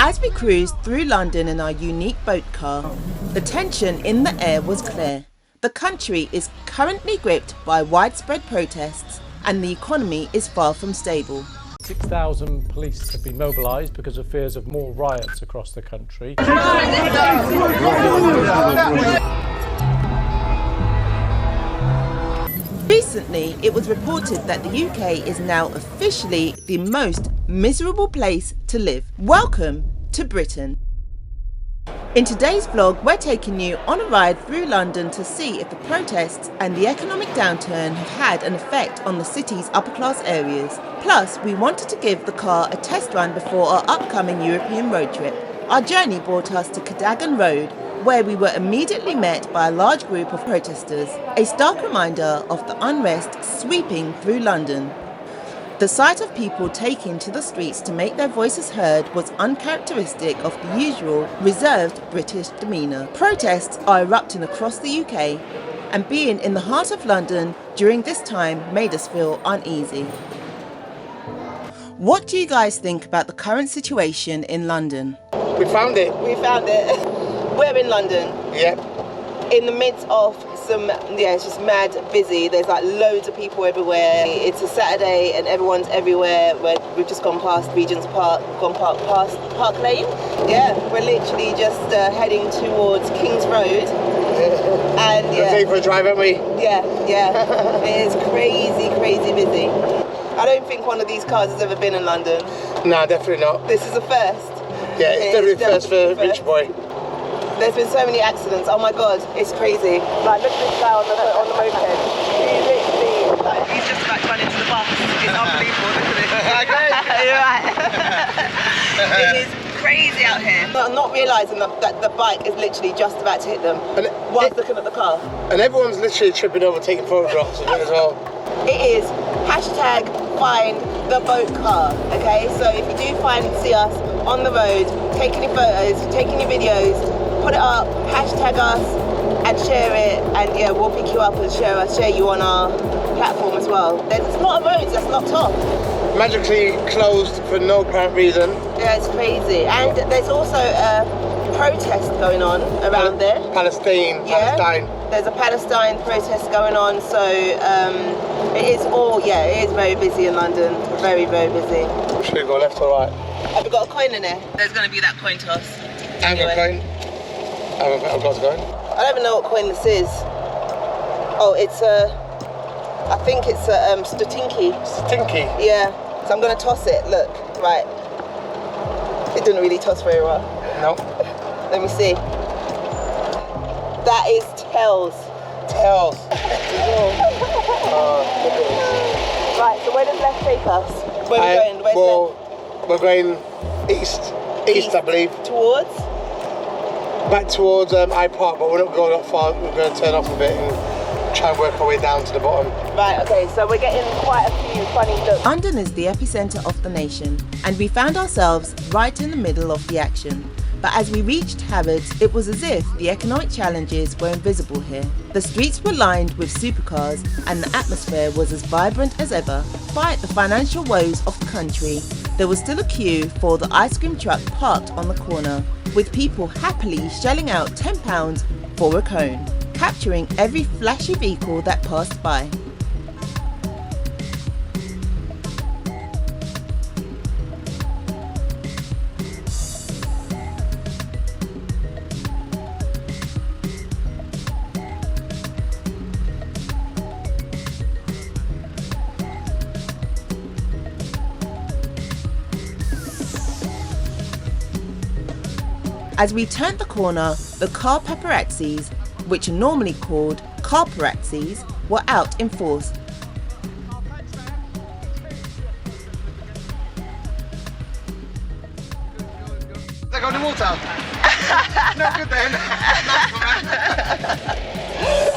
As we cruised through London in our unique boat car, the tension in the air was clear. The country is currently gripped by widespread protests and the economy is far from stable. 6,000 police have been mobilised because of fears of more riots across the country. Recently, it was reported that the UK is now officially the most miserable place to live. Welcome to Britain. In today's vlog, we're taking you on a ride through London to see if the protests and the economic downturn have had an effect on the city's upper class areas. Plus, we wanted to give the car a test run before our upcoming European road trip. Our journey brought us to Cadogan Road, where we were immediately met by a large group of protesters, a stark reminder of the unrest sweeping through London. The sight of people taking to the streets to make their voices heard was uncharacteristic of the usual reserved British demeanour. Protests are erupting across the UK, and being in the heart of London during this time made us feel uneasy. What do you guys think about the current situation in London? We found it. We found it. We're in London. Yeah. In the midst of it's just mad busy. There's like loads of people everywhere. It's a Saturday and everyone's everywhere. We've just gone past Regent's Park, past Park Lane. Yeah, we're literally just heading towards King's Road. And We're taking for a drive, aren't we? Yeah. It is crazy busy. I don't think one of these cars has ever been in London. No, definitely not. This is a first. Yeah, it's definitely first for a rich boy. There's been so many accidents. Oh my god, it's crazy. Like, look at this guy on the moped. He's just about to run into the bus. It's unbelievable. Look at it. You're right. It is crazy out here. Not realising that the bike is literally just about to hit them whilst looking at the car. And everyone's literally tripping over, taking photographs of it as well. It is hashtag find the boat car. Okay, so if you do see us on the road, taking your photos, taking your videos, put it up, hashtag us and share it, and yeah, we'll pick you up and share you on our platform as well. There's a lot of roads that's locked off. Magically closed for no apparent reason. Yeah, it's crazy. And there's also a protest going on around there. Palestine. There's a Palestine protest going on, so it is very busy in London. Very busy. Should we go left or right? Have we got a coin in there? There's going to be that coin toss. I haven't got a coin. I've got a coin. I don't even know what coin this is. Oh, it's I think it's a Stotinki. Stinky. Yeah. So I'm going to toss it. Look, right. It didn't really toss very well. No. Let me see. That is tails. Tails. Look at this. Right, so where does left take us? Where are we going? We're going east. East, I believe. Towards? Back towards Hyde Park, but we're not going that far. We're going to turn off a bit and try and work our way down to the bottom. Right, okay, so we're getting quite a few funny looks. London is the epicenter of the nation, and we found ourselves right in the middle of the action. But as we reached Harrods, it was as if the economic challenges were invisible here. The streets were lined with supercars, and the atmosphere was as vibrant as ever. Despite the financial woes of the country, there was still a queue for the ice cream truck parked on the corner, with people happily shelling out £10 for a cone, capturing every flashy vehicle that passed by. As we turned the corner, the car paparazzis, which are normally called car paparazzis, were out in force. They got the water. No good then.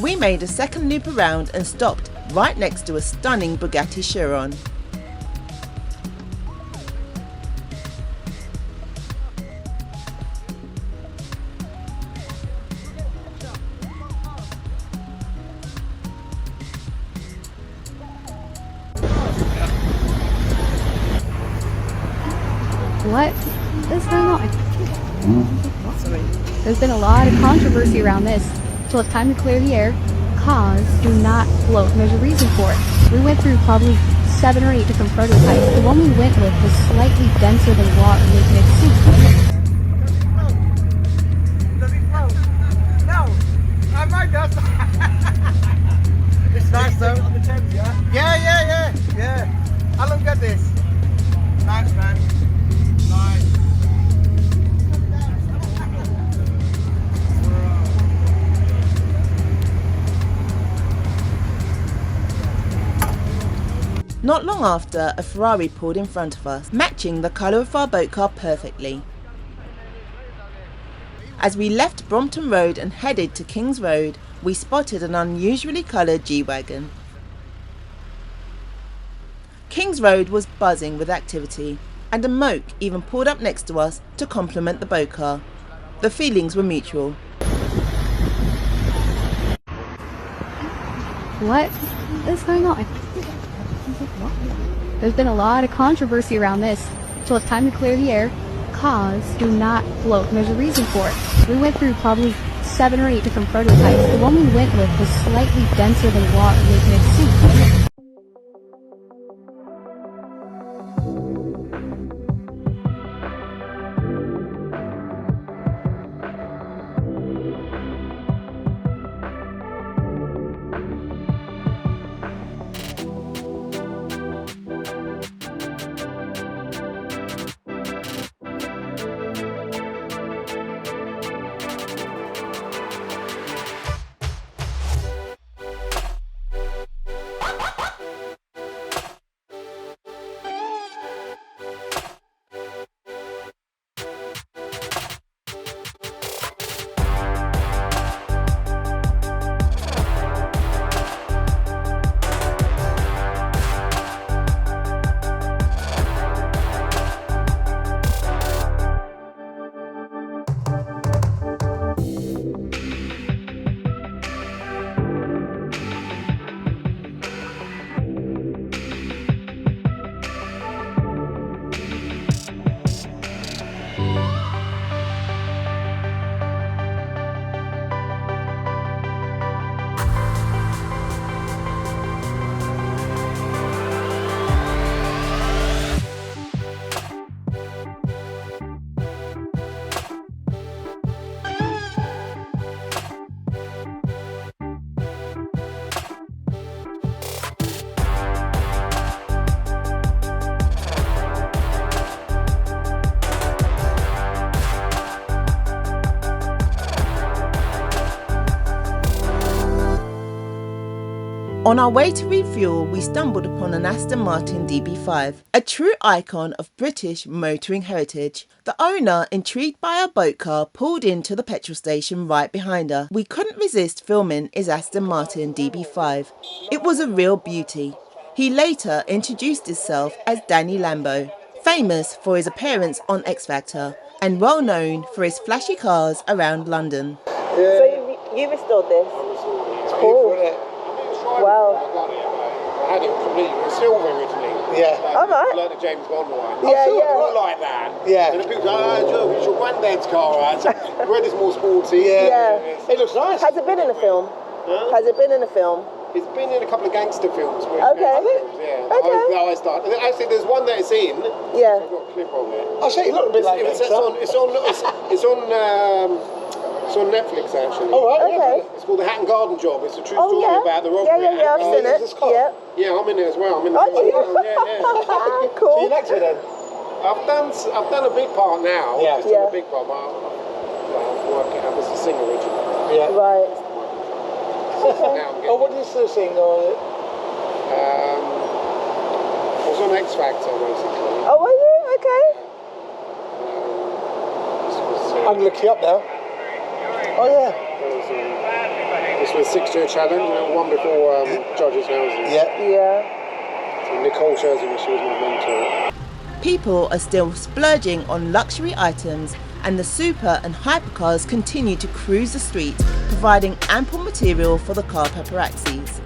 We made a second loop around and stopped right next to a stunning Bugatti Chiron. What? is going on? There's been a lot of controversy around this, so it's time to clear the air. Cars do not float, and there's a reason for it. We went through probably 7 or 8 different prototypes. The one we went with was slightly denser than water, making it sink. Does it float? No! I might have. It's nice though. On the Thames, yeah? Yeah. I'll look at this. Nice, man. Nice. Not long after, a Ferrari pulled in front of us, matching the colour of our boat car perfectly. As we left Brompton Road and headed to King's Road, we spotted an unusually coloured G-Wagon. King's Road was buzzing with activity, and a Moke even pulled up next to us to compliment the boat car. The feelings were mutual. What is going on? There's been a lot of controversy around this, so it's time to clear the air. Cars do not float, and there's a reason for it. We went through probably 7 or 8 different prototypes. The one we went with was slightly denser than water, making it sink. On our way to refuel, we stumbled upon an Aston Martin DB5, a true icon of British motoring heritage. The owner, intrigued by our boat car, pulled into the petrol station right behind her. We couldn't resist filming his Aston Martin DB5. It was a real beauty. He later introduced himself as Danny Lambo, famous for his appearance on X Factor and well known for his flashy cars around London. Yeah. So you restored this? It's cool. Wow. I had it completely silver originally. Yeah. All right. Like the James Bond one. Yeah, Silver, yeah. not like that. Yeah. And the people go, oh, it's your granddad's car, right? So red is more sporty. Yeah. It looks nice. Has it been in a film? Huh? Has it been in a film? It's been in a couple of gangster films. Okay. Yeah. Okay. I started. Actually, there's one that it's in. Yeah. I've got a clip of it. I say it looked a bit like It's on Netflix actually. Oh, right. Okay. It's called The Hat and Garden Job. It's a true Oh, story yeah. about the robbery. Yeah, I've seen it. Yeah. Yeah, I'm in it as well. I'm in the Are you? Yeah. Cool. So you like it then? I've done a big part now. Yeah. Just Yeah. done a big part. But I'm working. I was a singer originally. Yeah. Right. Now I'm Oh, what did you still sing on it? I was on X Factor basically. Oh, were you? Okay. I'm going to look you up now. Oh, yeah. This was 6-year challenge, one before Judges Houses. Yeah. Yeah. So Nicole Scherzinger, she was my mentor. People are still splurging on luxury items, and the super and hypercars continue to cruise the streets, providing ample material for the car paparazzis.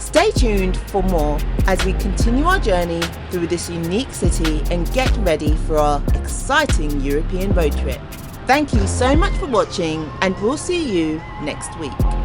Stay tuned for more as we continue our journey through this unique city and get ready for our exciting European road trip. Thank you so much for watching, and we'll see you next week.